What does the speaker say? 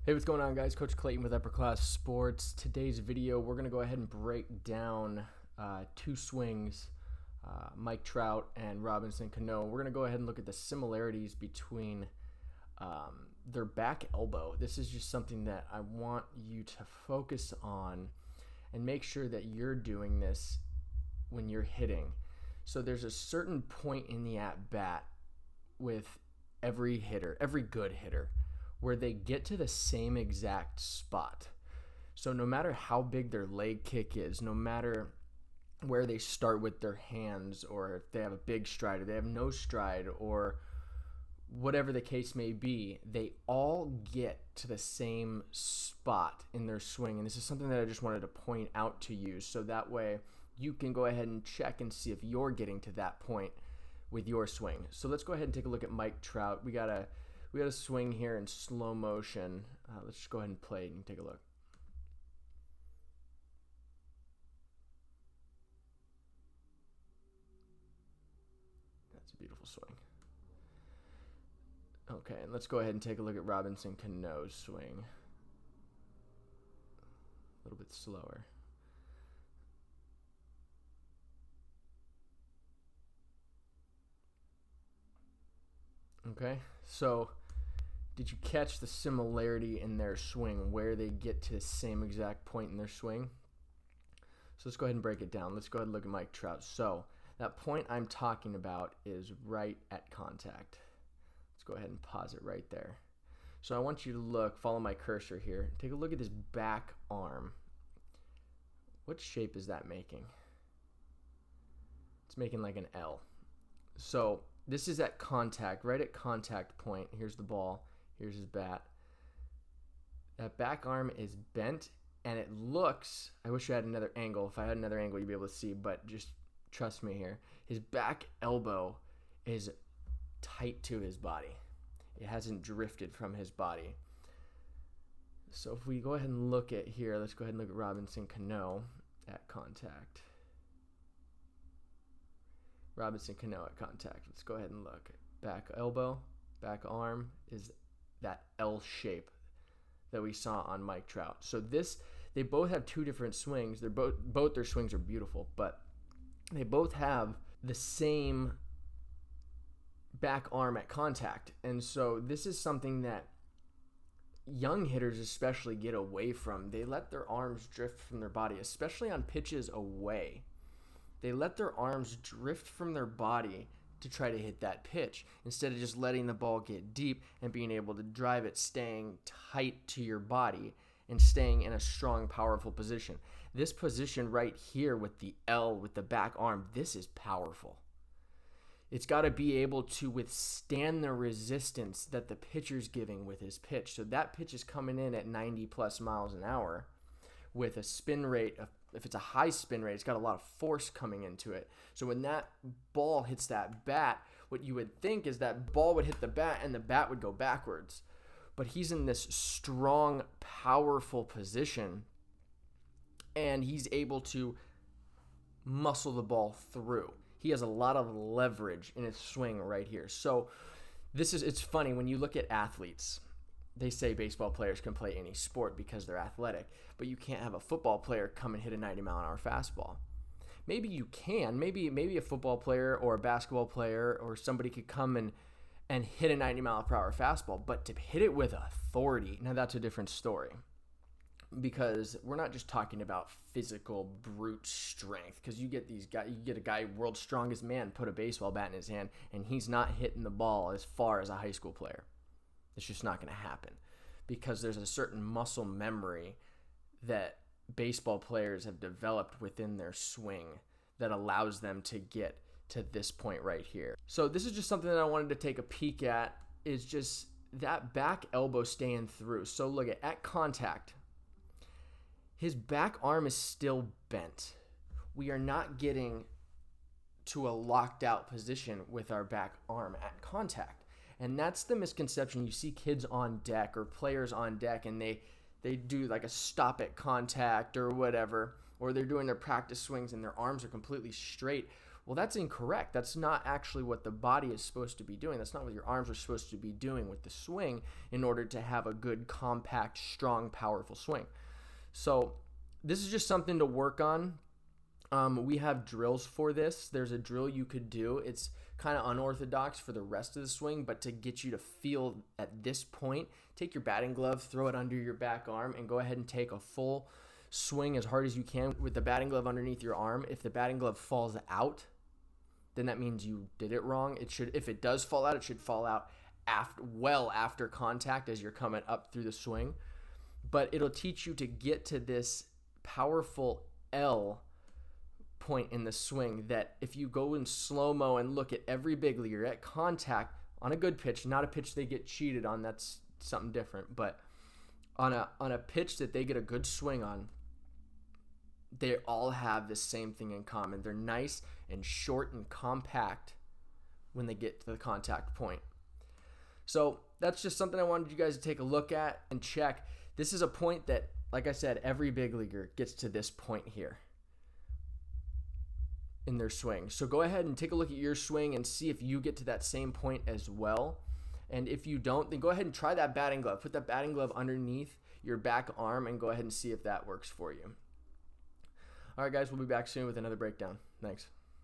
Hey, what's going on, guys? Coach Clayton with Upper Class Sports. Today's video, we're going to go ahead and break down two swings, Mike Trout and Robinson Canó. We're going to go ahead and look at the similarities between their back elbow. This is just something that I want you to focus on and make sure that you're doing this when you're hitting. So there's a certain point in the at-bat with every hitter, every good hitter, where they get to the same exact spot. So no matter how big their leg kick is, no matter where they start with their hands, or if they have a big stride or they have no stride, or whatever the case may be, they all get to the same spot in their swing. And this is something that I just wanted to point out to you, so that way you can go ahead and check and see if you're getting to that point with your swing. So let's go ahead and take a look at Mike Trout. We got a swing here in slow motion. Let's just go ahead and play it and take a look. That's a beautiful swing. Okay, and let's go ahead and take a look at Robinson Canó's swing. A little bit slower. Okay, so did you catch the similarity in their swing, where they get to the same exact point in their swing? So let's go ahead and break it down. Let's go ahead and look at Mike Trout. So that point I'm talking about is right at contact. Let's go ahead and pause it right there. So I want you to look, follow my cursor here. Take a look at this back arm. What shape is that making? It's making like an L. So this is at contact, right at contact point. Here's the ball. Here's his bat. That back arm is bent, and it looks, I wish I had another angle. If I had another angle, you'd be able to see, but just trust me here. His back elbow is tight to his body. It hasn't drifted from his body. So if we go ahead and look at here, let's go ahead and look at Robinson Canó at contact. Robinson Canó at contact. Let's go ahead and look. Back elbow, back arm is that L shape that we saw on Mike Trout. So they both have two different swings. They're both their swings are beautiful, but they both have the same back arm at contact. And so this is something that young hitters especially get away from. They let their arms drift from their body, especially on pitches away. They let their arms drift from their body to try to hit that pitch, instead of just letting the ball get deep and being able to drive it, staying tight to your body and staying in a strong, powerful position. This position right here with the L, with the back arm, this is powerful. It's got to be able to withstand the resistance that the pitcher's giving with his pitch. So that pitch is coming in at 90 plus miles an hour with a spin rate of, if it's a high spin rate, it's got a lot of force coming into it. So when that ball hits that bat, what you would think is that ball would hit the bat and the bat would go backwards. But he's in this strong, powerful position, and he's able to muscle the ball through. He has a lot of leverage in his swing right here. So it's funny when you look at athletes. They say baseball players can play any sport because they're athletic, but you can't have a football player come and hit a 90-mile-an-hour fastball. Maybe you can. Maybe a football player or a basketball player or somebody could come and hit a 90-mile-per-hour fastball, but to hit it with authority, now that's a different story, because we're not just talking about physical brute strength, because you get a guy, world's strongest man, put a baseball bat in his hand, and he's not hitting the ball as far as a high school player. It's just not going to happen, because there's a certain muscle memory that baseball players have developed within their swing that allows them to get to this point right here. So this is just something that I wanted to take a peek at, is just that back elbow staying through. So look at contact. His back arm is still bent. We are not getting to a locked out position with our back arm at contact. And that's the misconception. You see kids on deck or players on deck, and they do like a stop at contact or whatever, or they're doing their practice swings and their arms are completely straight. Well, that's incorrect. That's not actually what the body is supposed to be doing. That's not what your arms are supposed to be doing with the swing in order to have a good, compact, strong, powerful swing. So this is just something to work on. We have drills for this. There's a drill you could do. It's kind of unorthodox for the rest of the swing, but to get you to feel at this point, take your batting glove, throw it under your back arm, and go ahead and take a full swing as hard as you can with the batting glove underneath your arm. If the batting glove falls out, then that means you did it wrong. If it does fall out, it should fall out well after contact as you're coming up through the swing. But it'll teach you to get to this powerful L point in the swing that if you go in slow-mo and look at every big leaguer at contact on a good pitch, not a pitch they get cheated on, that's something different, but on a pitch that they get a good swing on, they all have the same thing in common. They're nice and short and compact when they get to the contact point. So that's just something I wanted you guys to take a look at and check. This is a point that, like I said, every big leaguer gets to this point here in their swing. So go ahead and take a look at your swing and see if you get to that same point as well. And if you don't, then go ahead and try that batting glove. Put that batting glove underneath your back arm and go ahead and see if that works for you. All right, guys, we'll be back soon with another breakdown. Thanks.